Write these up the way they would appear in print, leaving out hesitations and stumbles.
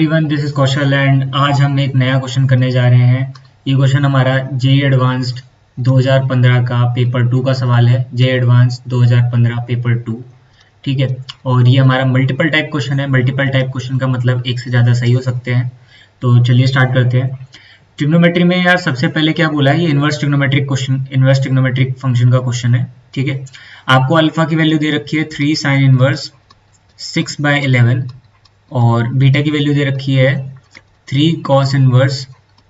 Everyone, this is Kaushal and आज हम एक नया क्वेश्चन करने जा रहे हैं। ये क्वेश्चन हमारा जेईई एडवांस्ड 2015 का पेपर 2 का सवाल है। जेईई एडवांस्ड 2015 पेपर 2, ठीक है। और ये हमारा मल्टीपल टाइप क्वेश्चन है। मल्टीपल टाइप क्वेश्चन का मतलब एक से ज़्यादा सही हो सकते हैं। तो चलिए स्टार्ट करते हैं। ट्रिग्नोमेट्री में यार सबसे पहले क्या बोला है, ये inverse trigonometric question, inverse trigonometric function का क्वेश्चन है, ठीक है। आपको अल्फा की वैल्यू दे रखी है 3 साइन इनवर्स 6/11 और बीटा की वैल्यू दे रखी है 3 कॉस इनवर्स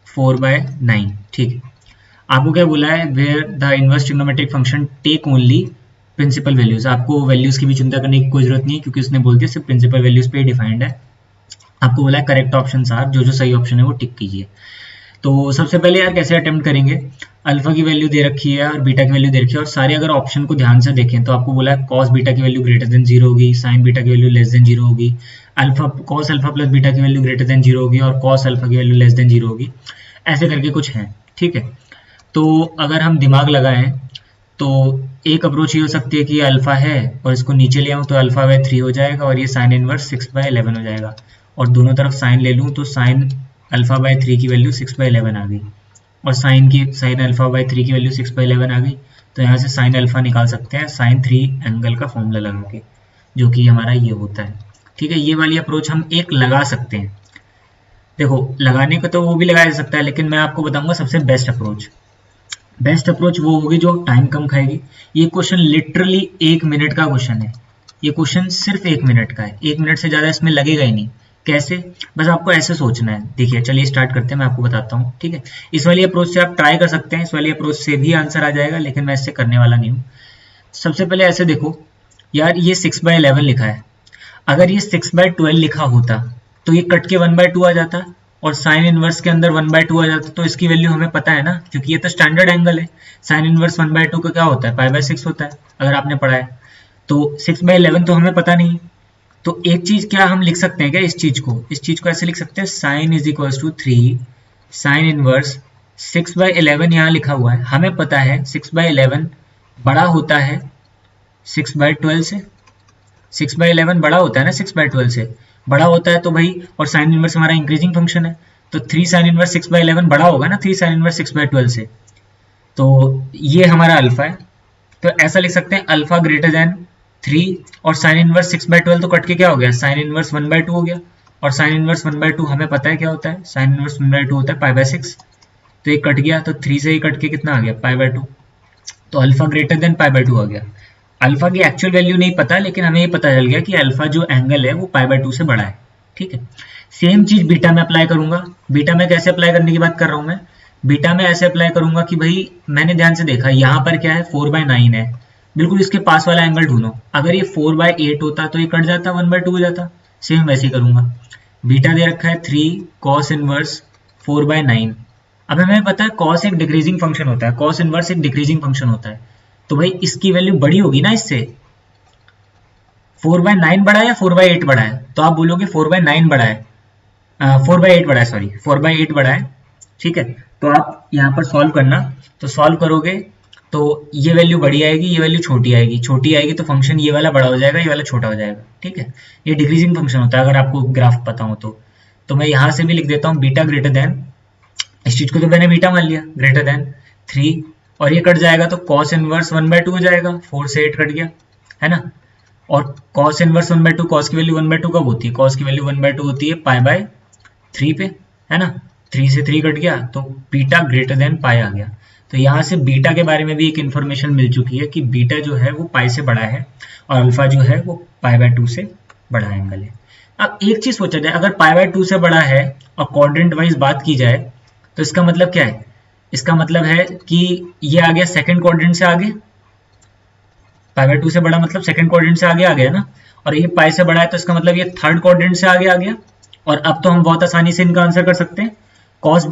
4/9, ठीक है। आपको क्या बोला है, where the inverse trigonometric function take only principal values. आपको वैल्यूज की भी चिंता करने की कोई जरूरत नहीं है क्योंकि उसने बोल दिया सिर्फ प्रिंसिपल वैल्यूज पे डिफाइंड है। आपको बोला है करेक्ट ऑप्शन आर, जो सही ऑप्शन है वो टिक कीजिए। तो सबसे पहले यार कैसे अटेम्प्ट करेंगे, अल्फा की वैल्यू दे रखी है और बीटा की वैल्यू दे रखी है और सारे अगर ऑप्शन को ध्यान से देखें तो आपको बोला है कॉस बीटा की वैल्यू ग्रेटर देन 0 होगी, साइन बीटा की वैल्यू लेस देन 0 होगी, alpha cos alpha plus beta की वैल्यू ग्रेटर देन 0 होगी और कॉस अल्फा की वैल्यू लेस देन 0 होगी। ऐसे करके कुछ है, ठीक है। तो अगर हम दिमाग लगाएं तो एक अप्रोच ये हो सकती है कि अल्फा है और इसको नीचे ले आऊँ तो अल्फा/3 हो जाएगा और ये साइन इनवर्स 6/11 हो जाएगा। और दोनों तरफ साइन ले लूँ तो साइन अल्फा/3 की वैल्यू 6/11 आ गई और साइन अल्फा/3 की वैल्यू 6/11 आ गई। तो यहाँ से साइन अल्फा निकाल सकते हैं साइन 3 एंगल का फॉर्मूला लगा के, जो कि हमारा ये होता है, ठीक है। ये वाली अप्रोच हम एक लगा सकते हैं। देखो लगाने को तो वो भी लगाया जा सकता है, लेकिन मैं आपको बताऊंगा सबसे बेस्ट अप्रोच। बेस्ट अप्रोच वो होगी जो टाइम कम खाएगी। ये क्वेश्चन लिटरली 1 मिनट का क्वेश्चन है। ये क्वेश्चन सिर्फ 1 मिनट का है, 1 मिनट से ज़्यादा इसमें लगेगा ही नहीं। कैसे, बस आपको ऐसे सोचना है। देखिए चलिए स्टार्ट करते हैं, मैं आपको बताता हूँ, ठीक है। इस वाली अप्रोच से आप ट्राई कर सकते हैं, इस वाली अप्रोच से भी आंसर आ जाएगा, लेकिन मैं इससे करने वाला नहीं हूँ। सबसे पहले ऐसे देखो यार, ये 6/11 लिखा है। अगर ये 6/12 लिखा होता तो ये कट के 1/2 आ जाता और साइन इनवर्स के अंदर 1/2 आ जाता। तो इसकी वैल्यू हमें पता है ना, क्योंकि ये तो स्टैंडर्ड एंगल है। साइन इनवर्स 1/2 का क्या होता है, π/6 होता है, अगर आपने पढ़ा है। तो 6/11 तो हमें पता नहीं। तो एक चीज क्या हम लिख सकते हैं क्या, इस चीज को ऐसे लिख सकते हैं, sine is equal to 3 sine inverse 6/11। यहाँ लिखा हुआ है, हमें पता है 6/11 बड़ा होता है 6/12 से। 6/11 बड़ा होता है ना, 6/12 से बड़ा होता है। तो भाई, और साइन इनवर्स हमारा इंक्रीजिंग फंक्शन है, तो 3 साइन इनवर्स 6/11 बड़ा होगा ना 3 साइन इनवर्स 6/12 से। तो ये हमारा अल्फा है। तो ऐसा लिख सकते हैं अल्फा ग्रेटर देन 3 और साइन इनवर्स 6/12 तो कट के क्या हो गया, साइन इनवर्स 1/2 हो गया। और साइन इनवर्स 1/2 हमें पता है क्या होता है, साइन इनवर्स 1/2 होता है π/6। तो ये कट गया, तो 3 से ही कट के कितना आ गया, π/2। तो अल्फा ग्रेटर देन π/2 आ गया। अल्फा की एक्चुअल वैल्यू नहीं पता, लेकिन हमें ये पता चल गया कि अल्फा जो एंगल है वो π/2 से बड़ा है, ठीक है। सेम चीज बीटा में अप्लाई करूंगा। बीटा में कैसे अप्लाई करने की बात कर रहा हूं मैं, बीटा में ऐसे अप्लाई करूंगा कि भाई मैंने ध्यान से देखा यहाँ पर क्या है, 4/9 है, बिल्कुल इसके पास वाला एंगल ढूंढो। अगर ये 4/8 होता तो ये कट जाता, 1/2 हो जाता। सेम वैसे ही करूंगा। बीटा दे रखा है 3 कॉस इनवर्स 4/9। अब हमें पता है कॉस एक डिक्रीजिंग फंक्शन होता है, कॉस इनवर्स एक डिक्रीजिंग फंक्शन होता है। तो भाई इसकी वैल्यू बड़ी होगी ना इससे। 4/9 बड़ा है या 4/8 बड़ा है, तो आप बोलोगे 4/9 बड़ा है, 4/8 बड़ा है, सॉरी 4/8 बड़ा है, ठीक है। तो आप यहाँ पर सॉल्व करना, तो सॉल्व करोगे तो ये वैल्यू बड़ी आएगी, ये वैल्यू छोटी आएगी। छोटी आएगी तो फंक्शन ये वाला बड़ा हो जाएगा, ये वाला छोटा हो जाएगा, ठीक है। ये डिक्रीजिंग फंक्शन होता है अगर आपको ग्राफ पता हो तो। तो मैं यहाँ से भी लिख देता हूँ बीटा ग्रेटर देन, इस चीज को तो मैंने बीटा मान लिया, ग्रेटर देन 3 और ये कट जाएगा तो कॉस इनवर्स 1/2 हो जाएगा, 4 से 8 कट गया, है ना। और कॉस इनवर्स 1/2, कॉस की वैल्यू 1/2 कब होती है, कॉस की वैल्यू 1/2 होती है π/3 पे, है ना। 3 से 3 कट गया तो बीटा ग्रेटर देन पाई आ गया। तो यहाँ से बीटा के बारे में भी एक इन्फॉर्मेशन मिल चुकी है कि बीटा जो है वो पाई से बड़ा है और अल्फा जो है वो π/2 से बड़ा एंगल है। अब एक चीज सोचा जाए, अगर π/2 से बड़ा है और क्वाड्रेंट वाइज बात की जाए तो इसका मतलब क्या है, इसका मतलब है कि ये आ गया सेकंड क्वाड्रेंट से आगे। π/2 से बड़ा मतलब सेकंड क्वाड्रेंट से आगे आ गया ना, और ये पाई से बड़ा है तो इसका मतलब ये थर्ड क्वाड्रेंट से आगे आ गया। और अब तो हम बहुत आसानी से इनका आंसर कर सकते हैं। कॉस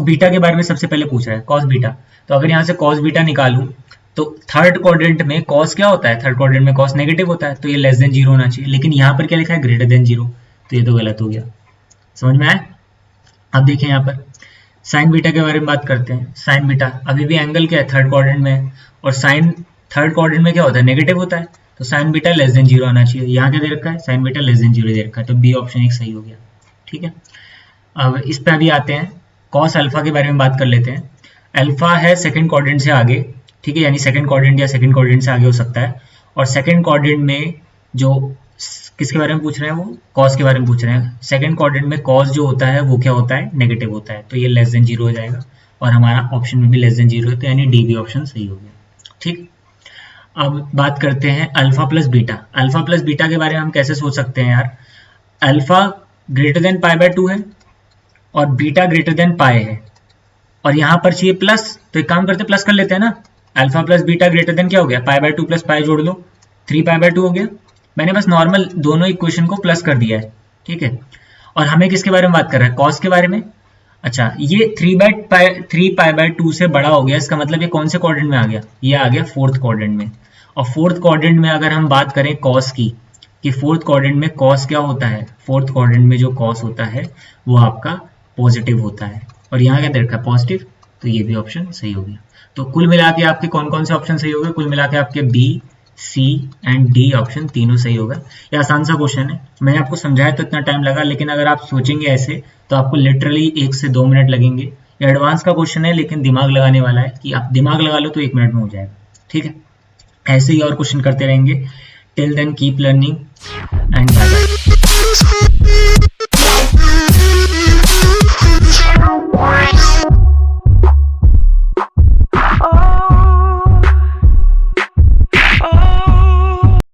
बीटा के बारे में सबसे पहले पूछ रहा है, कॉस बीटा। तो अगर यहाँ से कॉस बीटा निकालूं तो थर्ड क्वाड्रेंट में कॉस क्या होता है, थर्ड क्वाड्रेंट में कॉस नेगेटिव होता है, तो ये लेस देन 0 होना चाहिए। लेकिन यहाँ पर क्या लिखा है, ग्रेटर देन 0, तो ये तो गलत हो गया। समझ में आया। अब देखिए यहाँ पर साइन बीटा के बारे में बात करते हैं। साइन बीटा अभी भी एंगल क्या है, थर्ड क्वाड्रेंट में है, और साइन थर्ड क्वाड्रेंट में क्या होता है, नेगेटिव होता है। तो साइन बीटा लेस देन 0 आना चाहिए। यहाँ क्या दे रखा है, साइन बीटा लेस देन 0 दे रखा है, तो बी ऑप्शन एक सही हो गया। ठीक है, अब इस पे अभी आते हैं, कॉस अल्फा के बारे में बात कर लेते हैं। अल्फा है सेकंड क्वाड्रेंट से आगे, ठीक है, यानी सेकंड क्वाड्रेंट या सेकंड क्वाड्रेंट से आगे हो सकता है। और सेकंड क्वाड्रेंट में जो किसके बारे में पूछ रहे हैं, वो कॉस के बारे में पूछ रहे हैं। सेकंड क्वाड्रेंट में कॉस जो होता है वो क्या होता है, नेगेटिव होता है, तो ये लेस देन 0 हो जाएगा और हमारा ऑप्शन में भी लेस देन 0 है, तो यानी डी भी ऑप्शन सही हो गया। ठीक, अब बात करते हैं alpha plus beta. Alpha plus beta के बारे में हम कैसे सोच सकते हैं यार, alpha greater than pi by 2 है और बीटा ग्रेटर देन पाई है, और यहाँ पर चाहिए प्लस, तो एक काम करते हैं प्लस कर लेते हैं ना। Alpha plus beta greater than क्या हो गया, पाई बाय 2 प्लस पाई जोड़ लो, 3 पाई बाय 2 हो गया। मैंने बस नॉर्मल दोनों इक्वेशन को प्लस कर दिया है, ठीक है। और हमें किसके बारे में बात कर रहा है, कॉस के बारे में। अच्छा, ये 3 पाई बाय 2 से बड़ा हो गया, इसका मतलब ये कौन से क्वाड्रेंट में आ गया, ये आ गया फोर्थ क्वाड्रेंट में। और फोर्थ क्वाड्रेंट में अगर हम बात करें कॉस की, कि फोर्थ क्वाड्रेंट में कॉस क्या होता है, फोर्थ क्वाड्रेंट में जो कॉस होता है वो आपका पॉजिटिव होता है, और यहाँ क्या दे रखा है, पॉजिटिव, तो ये भी ऑप्शन सही हो गया। तो कुल मिला के आपके कौन कौन से ऑप्शन सही हो गए, कुल मिला के आपके B, C and D option तीनों सही होगा। ये आसान सा क्वेश्चन है, मैंने आपको समझाया तो इतना टाइम लगा, लेकिन अगर आप सोचेंगे ऐसे तो आपको लिटरली 1 से 2 मिनट लगेंगे। ये एडवांस का क्वेश्चन है, लेकिन दिमाग लगाने वाला है, कि आप दिमाग लगा लो तो 1 मिनट में हो जाएगा। ठीक है, ऐसे ही और क्वेश्चन करते रहेंगे। Till then keep learning and bye bye.